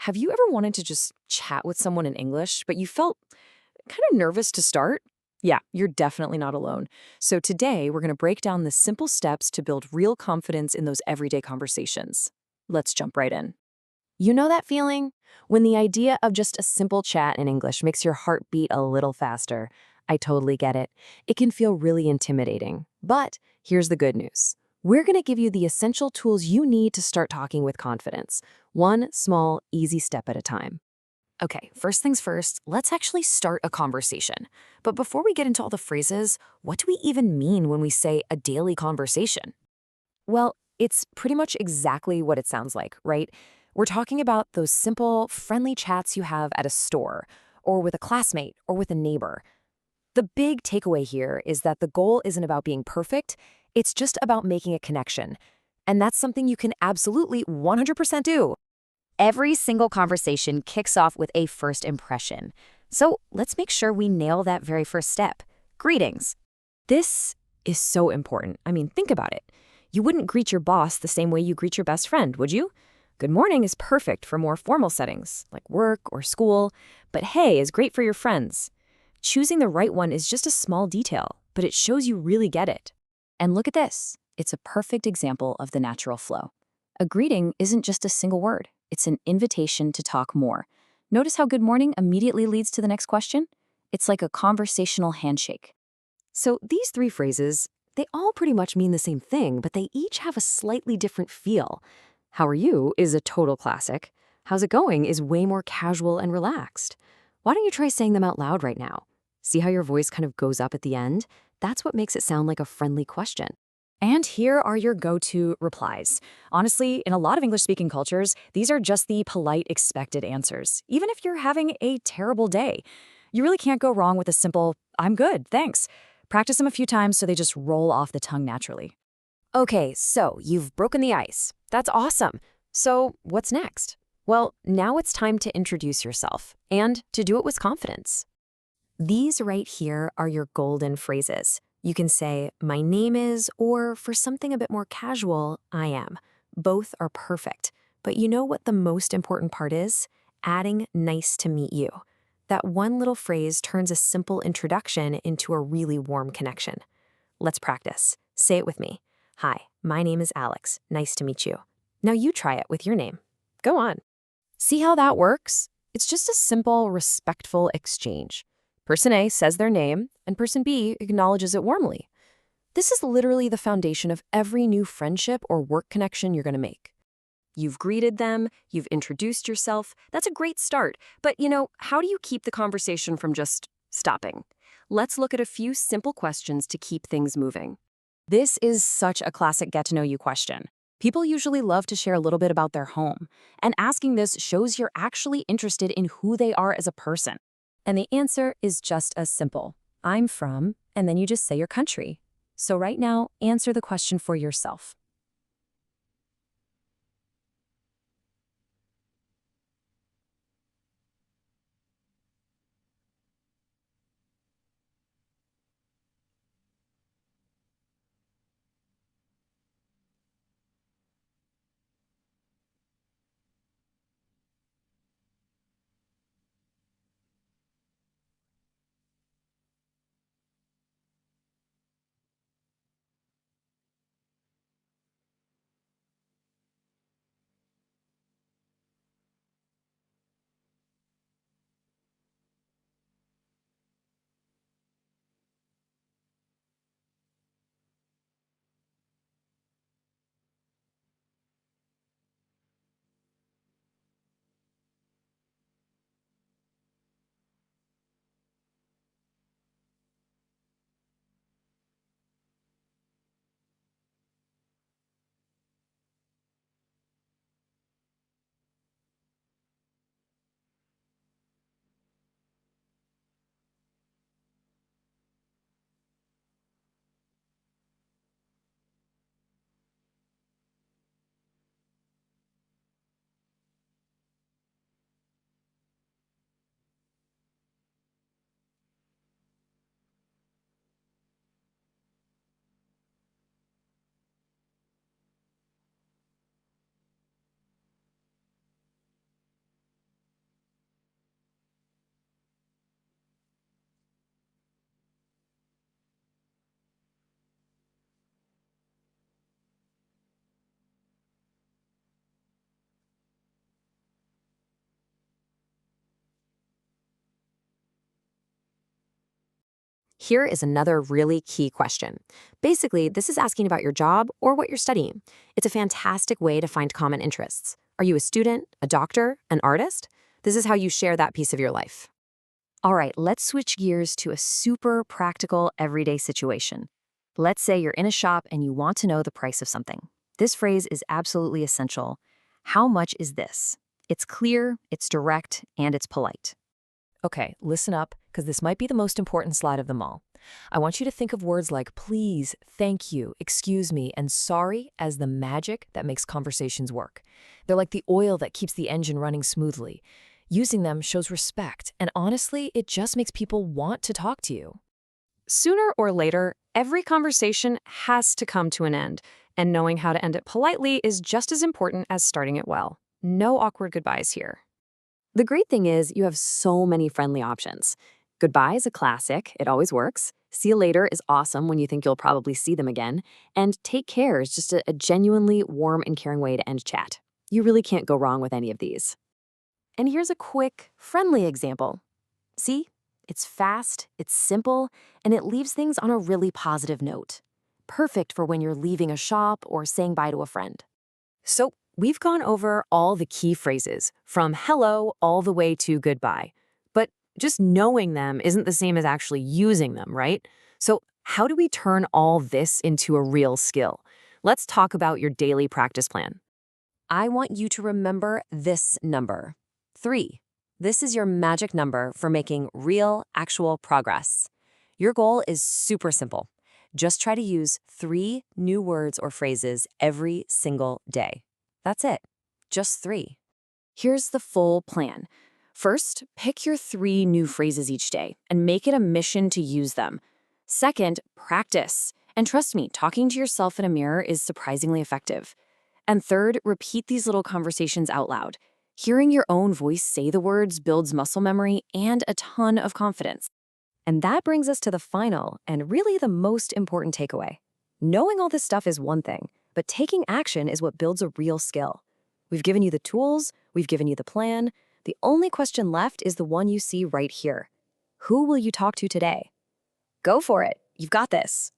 Have you ever wanted to just chat with someone in English, but you felt kind of nervous to start? Yeah, you're definitely not alone. So today, we're going to break down the simple steps to build real confidence in those everyday conversations. Let's jump right in. You know that feeling? When the idea of just a simple chat in English makes your heart beat a little faster. I totally get it. It can feel really intimidating. But here's the good news. We're going to give you the essential tools you need to start talking with confidence, one small, easy step at a time. Okay, first things first, let's actually start a conversation. But before we get into all the phrases, what do we even mean when we say a daily conversation? Well, it's pretty much exactly what it sounds like, right? We're talking about those simple, friendly chats you have at a store, or with a classmate, or with a neighbor. The big takeaway here is that the goal isn't about being perfect, it's just about making a connection. And that's something you can absolutely 100% do. Every single conversation kicks off with a first impression. So let's make sure we nail that very first step. Greetings. This is so important. I mean, think about it. You wouldn't greet your boss the same way you greet your best friend, would you? Good morning is perfect for more formal settings, like work or school, but hey is great for your friends. Choosing the right one is just a small detail, but it shows you really get it. And look at this. It's a perfect example of the natural flow. A greeting isn't just a single word. It's an invitation to talk more. Notice how good morning immediately leads to the next question? It's like a conversational handshake. So these three phrases, they all pretty much mean the same thing, but they each have a slightly different feel. How are you is a total classic. How's it going is way more casual and relaxed. Why don't you try saying them out loud right now? See how your voice kind of goes up at the end? That's what makes it sound like a friendly question. And here are your go-to replies. Honestly, in a lot of English-speaking cultures, these are just the polite, expected answers, even if you're having a terrible day. You really can't go wrong with a simple, I'm good, thanks. Practice them a few times so they just roll off the tongue naturally. Okay, so you've broken the ice. That's awesome. So what's next? Well, now it's time to introduce yourself and to do it with confidence. These right here are your golden phrases. You can say, my name is, or for something a bit more casual, I am. Both are perfect. But you know what the most important part is? Adding nice to meet you. That one little phrase turns a simple introduction into a really warm connection. Let's practice. Say it with me. Hi, my name is Alex. Nice to meet you. Now you try it with your name. Go on. See how that works? It's just a simple, respectful exchange. Person A says their name, and person B acknowledges it warmly. This is literally the foundation of every new friendship or work connection you're going to make. You've greeted them, you've introduced yourself. That's a great start. But, how do you keep the conversation from just stopping? Let's look at a few simple questions to keep things moving. This is such a classic get-to-know-you question. People usually love to share a little bit about their home, and asking this shows you're actually interested in who they are as a person. And the answer is just as simple. I'm from, and then you just say your country. So right now, answer the question for yourself. Here is another really key question. Basically, this is asking about your job or what you're studying. It's a fantastic way to find common interests. Are you a student, a doctor, an artist? This is how you share that piece of your life. All right, let's switch gears to a super practical, everyday situation. Let's say you're in a shop and you want to know the price of something. This phrase is absolutely essential. How much is this? It's clear, it's direct, and it's polite. Okay, listen up, because this might be the most important slide of them all. I want you to think of words like please, thank you, excuse me, and sorry as the magic that makes conversations work. They're like the oil that keeps the engine running smoothly. Using them shows respect, and honestly, it just makes people want to talk to you. Sooner or later, every conversation has to come to an end, and knowing how to end it politely is just as important as starting it well. No awkward goodbyes here. The great thing is you have so many friendly options. Goodbye is a classic, it always works. See you later is awesome when you think you'll probably see them again. And take care is just a genuinely warm and caring way to end chat. You really can't go wrong with any of these. And here's a quick, friendly example. See? It's fast, it's simple, and it leaves things on a really positive note. Perfect for when you're leaving a shop or saying bye to a friend. So, we've gone over all the key phrases, from hello all the way to goodbye. But just knowing them isn't the same as actually using them, right? So how do we turn all this into a real skill? Let's talk about your daily practice plan. I want you to remember this number, 3. This is your magic number for making real, actual progress. Your goal is super simple. Just try to use 3 new words or phrases every single day. That's it. Just 3. Here's the full plan. First, pick your 3 new phrases each day and make it a mission to use them. Second, practice. And trust me, talking to yourself in a mirror is surprisingly effective. And third, repeat these little conversations out loud. Hearing your own voice say the words builds muscle memory and a ton of confidence. And that brings us to the final and really the most important takeaway. Knowing all this stuff is one thing, but taking action is what builds a real skill. We've given you the tools, we've given you the plan. The only question left is the one you see right here. Who will you talk to today? Go for it. You've got this.